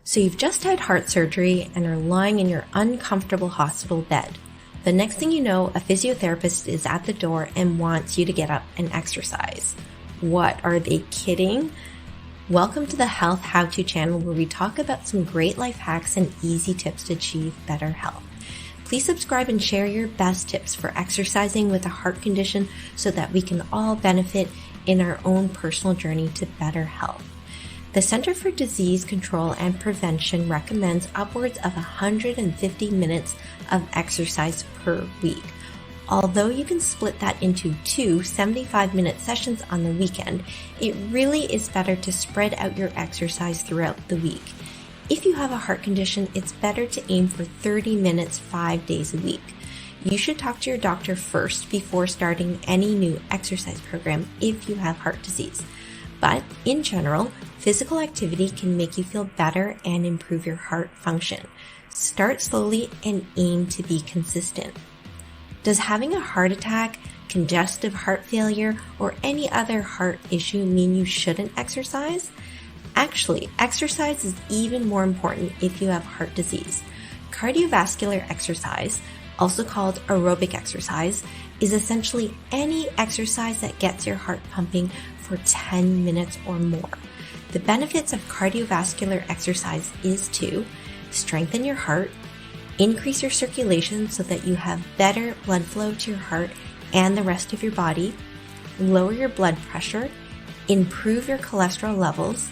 So you've just had heart surgery and are lying in your uncomfortable hospital bed. The next thing you know, a physiotherapist is at the door and wants you to get up and exercise. What, are they kidding? Welcome to the Health How-To channel, where we talk about some great life hacks and easy tips to achieve better health. Please subscribe and share your best tips for exercising with a heart condition so that we can all benefit in our own personal journey to better health. The Center for Disease Control and Prevention recommends upwards of 150 minutes of exercise per week. Although you can split that into two 75-minute sessions on the weekend, it really is better to spread out your exercise throughout the week. If you have a heart condition, it's better to aim for 30 minutes 5 days a week. You should talk to your doctor first before starting any new exercise program if you have heart disease. But in general, physical activity can make you feel better and improve your heart function. Start slowly and aim to be consistent. Does having a heart attack, congestive heart failure, or any other heart issue mean you shouldn't exercise? Actually, exercise is even more important if you have heart disease. Cardiovascular exercise, also called aerobic exercise, is essentially any exercise that gets your heart pumping for 10 minutes or more. The benefits of cardiovascular exercise is to strengthen your heart, increase your circulation so that you have better blood flow to your heart and the rest of your body, lower your blood pressure, improve your cholesterol levels,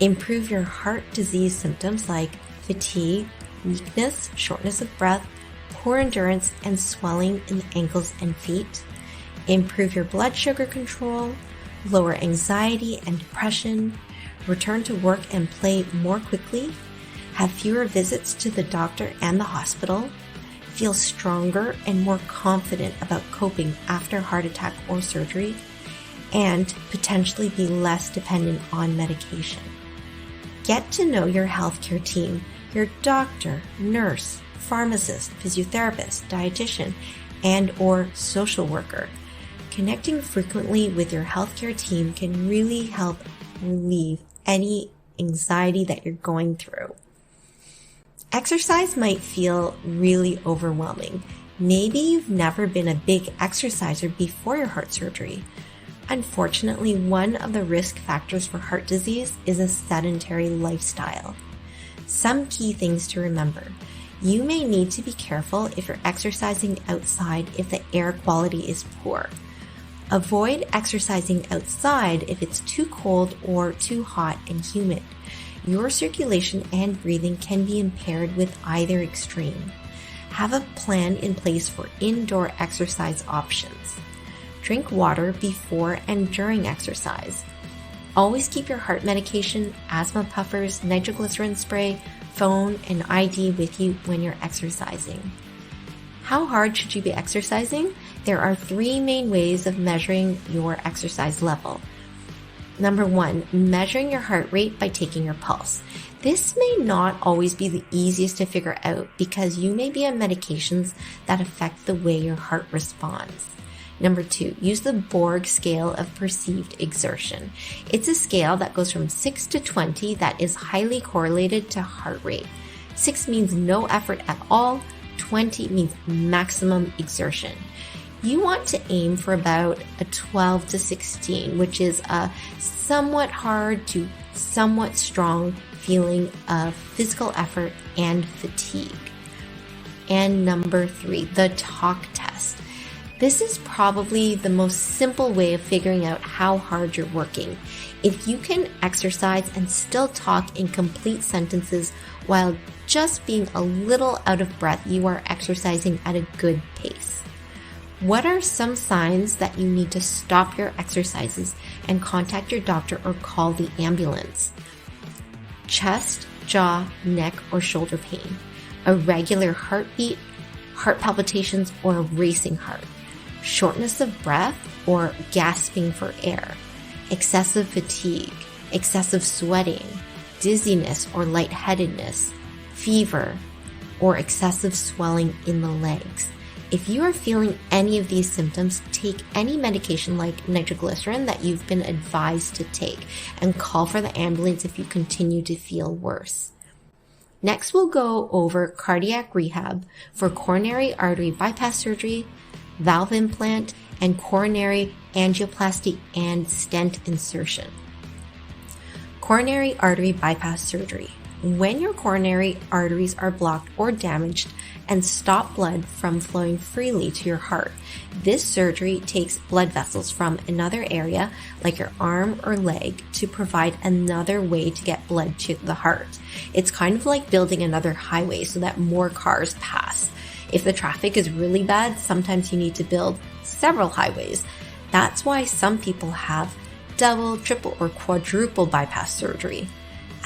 improve your heart disease symptoms like fatigue, weakness, shortness of breath, poor endurance, and swelling in the ankles and feet, improve your blood sugar control, lower anxiety and depression, return to work and play more quickly, have fewer visits to the doctor and the hospital, feel stronger and more confident about coping after a heart attack or surgery, and potentially be less dependent on medication. Get to know your healthcare team, your doctor, nurse, pharmacist, physiotherapist, dietitian, and/or social worker. Connecting frequently with your healthcare team can really help relieve any anxiety that you're going through. Exercise might feel really overwhelming. Maybe you've never been a big exerciser before your heart surgery. Unfortunately, one of the risk factors for heart disease is a sedentary lifestyle. Some key things to remember. You may need to be careful if you're exercising outside if the air quality is poor. Avoid exercising outside if it's too cold or too hot and humid. Your circulation and breathing can be impaired with either extreme. Have a plan in place for indoor exercise options. Drink water before and during exercise. Always keep your heart medication, asthma puffers, nitroglycerin spray, phone, and ID with you when you're exercising. How hard should you be exercising? There are 3 main ways of measuring your exercise level. Number 1, measuring your heart rate by taking your pulse. This may not always be the easiest to figure out because you may be on medications that affect the way your heart responds. Number 2, use the Borg scale of perceived exertion. It's a scale that goes from 6 to 20 that is highly correlated to heart rate. 6 means no effort at all. 20 means maximum exertion. You want to aim for about a 12 to 16, which is a somewhat hard to somewhat strong feeling of physical effort and fatigue. And number 3, the talk test. This is probably the most simple way of figuring out how hard you're working. If you can exercise and still talk in complete sentences while just being a little out of breath, you are exercising at a good pace. What are some signs that you need to stop your exercises and contact your doctor or call the ambulance? Chest, jaw, neck, or shoulder pain, irregular heartbeat, heart palpitations, or a racing heart, shortness of breath or gasping for air, excessive fatigue, excessive sweating, dizziness or lightheadedness, fever, or excessive swelling in the legs. If you are feeling any of these symptoms, take any medication like nitroglycerin that you've been advised to take and call for the ambulance if you continue to feel worse. Next, we'll go over cardiac rehab for coronary artery bypass surgery, valve implant, and coronary angioplasty and stent insertion. Coronary artery bypass surgery. When your coronary arteries are blocked or damaged and stop blood from flowing freely to your heart, this surgery takes blood vessels from another area, like your arm or leg, to provide another way to get blood to the heart. It's kind of like building another highway so that more cars pass. If the traffic is really bad, sometimes you need to build several highways. That's why some people have double, triple, or quadruple bypass surgery.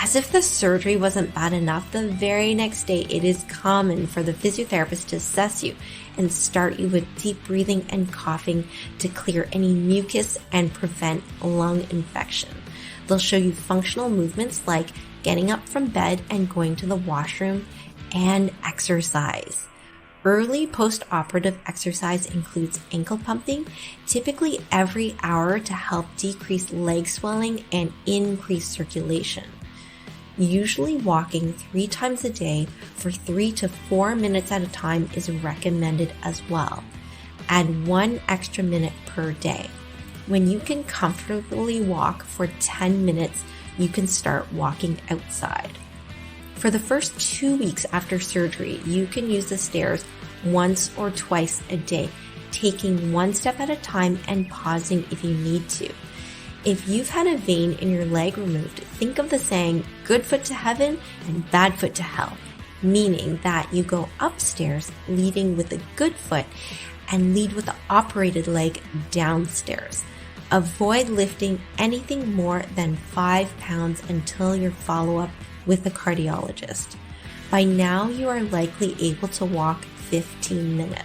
As if the surgery wasn't bad enough, the very next day it is common for the physiotherapist to assess you and start you with deep breathing and coughing to clear any mucus and prevent lung infection. They'll show you functional movements like getting up from bed and going to the washroom and exercise. Early post-operative exercise includes ankle pumping, typically every hour to help decrease leg swelling and increase circulation. Usually walking 3 times a day for 3 to 4 minutes at a time is recommended as well. Add 1 extra minute per day. When you can comfortably walk for 10 minutes, you can start walking outside. For the first 2 weeks after surgery, you can use the stairs once or twice a day, taking 1 step at a time and pausing if you need to. If you've had a vein in your leg removed, think of the saying, good foot to heaven and bad foot to hell, meaning that you go upstairs leading with the good foot and lead with the operated leg downstairs. Avoid lifting anything more than 5 pounds until your follow-up with a cardiologist. By now, you are likely able to walk 15 minutes.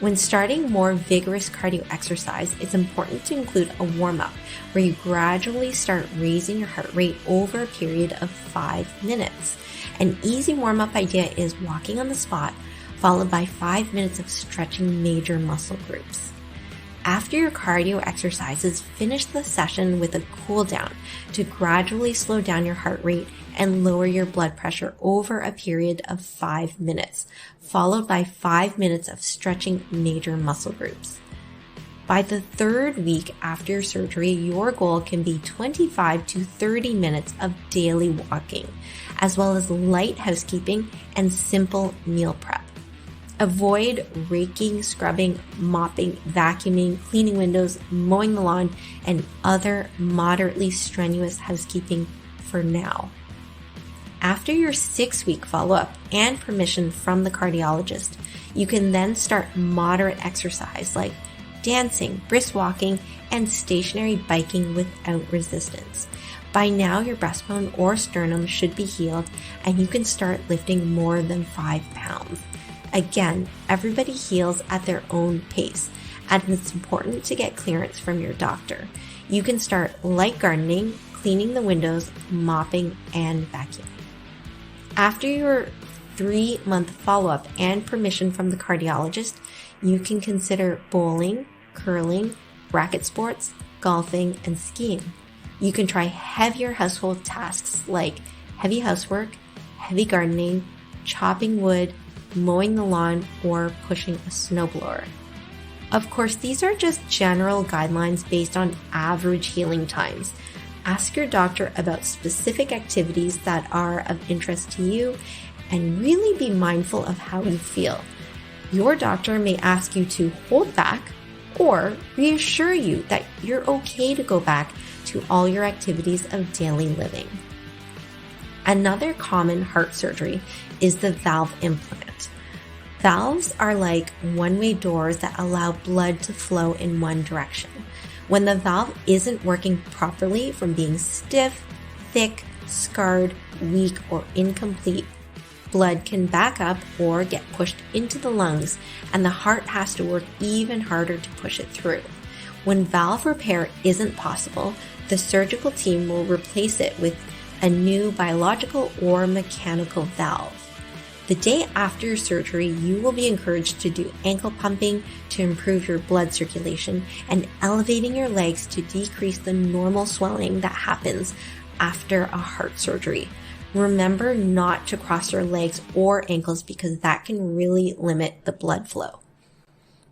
When starting more vigorous cardio exercise, it's important to include a warm-up where you gradually start raising your heart rate over a period of 5 minutes. An easy warm-up idea is walking on the spot, followed by 5 minutes of stretching major muscle groups. After your cardio exercises, finish the session with a cool down to gradually slow down your heart rate and lower your blood pressure over a period of 5 minutes, followed by 5 minutes of stretching major muscle groups. By the 3rd week after your surgery, your goal can be 25 to 30 minutes of daily walking, as well as light housekeeping and simple meal prep. Avoid raking, scrubbing, mopping, vacuuming, cleaning windows, mowing the lawn, and other moderately strenuous housekeeping for now. After your 6-week follow-up and permission from the cardiologist, you can then start moderate exercise like dancing, brisk walking, and stationary biking without resistance. By now, your breastbone or sternum should be healed and you can start lifting more than 5 pounds. Again, everybody heals at their own pace, and it's important to get clearance from your doctor. You can start light gardening, cleaning the windows, mopping, and vacuuming. After your 3-month follow-up and permission from the cardiologist, you can consider bowling, curling, racket sports, golfing, and skiing. You can try heavier household tasks like heavy housework, heavy gardening, chopping wood, mowing the lawn, or pushing a snowblower. Of course, these are just general guidelines based on average healing times. Ask your doctor about specific activities that are of interest to you and really be mindful of how you feel. Your doctor may ask you to hold back or reassure you that you're okay to go back to all your activities of daily living. Another common heart surgery is the valve implant. Valves are like one-way doors that allow blood to flow in one direction. When the valve isn't working properly from being stiff, thick, scarred, weak, or incomplete, blood can back up or get pushed into the lungs, and the heart has to work even harder to push it through. When valve repair isn't possible, the surgical team will replace it with a new biological or mechanical valve. The day after your surgery, you will be encouraged to do ankle pumping to improve your blood circulation and elevating your legs to decrease the normal swelling that happens after a heart surgery. Remember not to cross your legs or ankles because that can really limit the blood flow.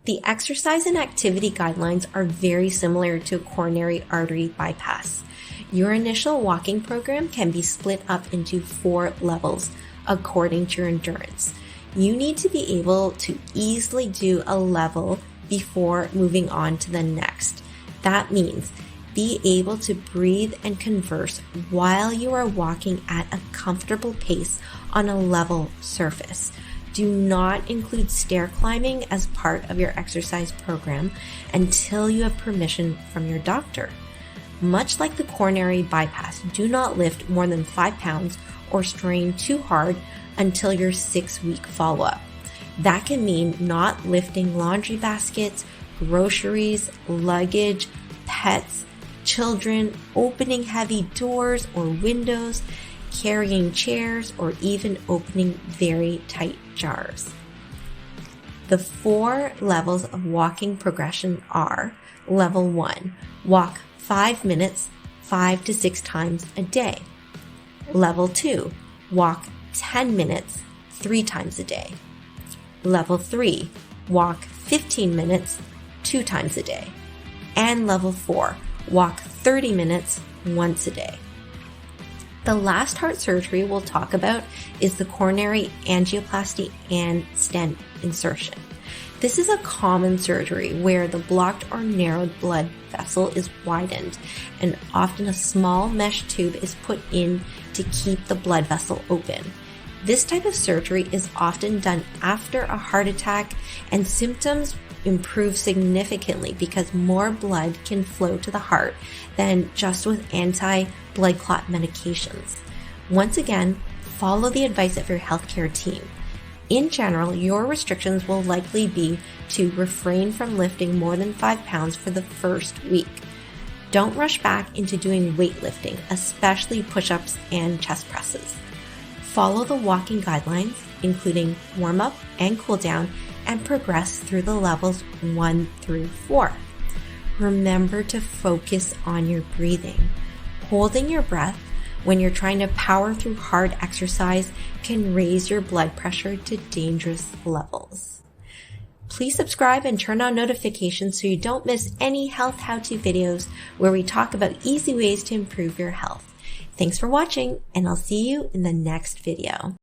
The exercise and activity guidelines are very similar to a coronary artery bypass. Your initial walking program can be split up into 4 levels according to your endurance. You need to be able to easily do a level before moving on to the next. That means be able to breathe and converse while you are walking at a comfortable pace on a level surface. Do not include stair climbing as part of your exercise program until you have permission from your doctor. Much like the coronary bypass, do not lift more than 5 pounds or strain too hard until your 6-week follow-up. That can mean not lifting laundry baskets, groceries, luggage, pets, children, opening heavy doors or windows, carrying chairs, or even opening very tight jars. The 4 levels of walking progression are: Level 1, walk 5 minutes 5 to 6 times a day. Level 2, walk 10 minutes 3 times a day. Level 3, walk 15 minutes 2 times a day. And Level 4, walk 30 minutes once a day. The last heart surgery we'll talk about is the coronary angioplasty and stent insertion. This is a common surgery where the blocked or narrowed blood vessel is widened, and often a small mesh tube is put in to keep the blood vessel open. This type of surgery is often done after a heart attack, and symptoms improve significantly because more blood can flow to the heart than just with anti-blood clot medications. Once again, follow the advice of your healthcare team. In general, your restrictions will likely be to refrain from lifting more than 5 pounds for the first week. Don't rush back into doing weightlifting, especially push-ups and chest presses. Follow the walking guidelines, including warm-up and cool-down, and progress through the levels 1 through 4. Remember to focus on your breathing. Holding your breath when you're trying to power through hard exercise can raise your blood pressure to dangerous levels. Please subscribe and turn on notifications so you don't miss any health how-to videos where we talk about easy ways to improve your health. Thanks for watching, and I'll see you in the next video.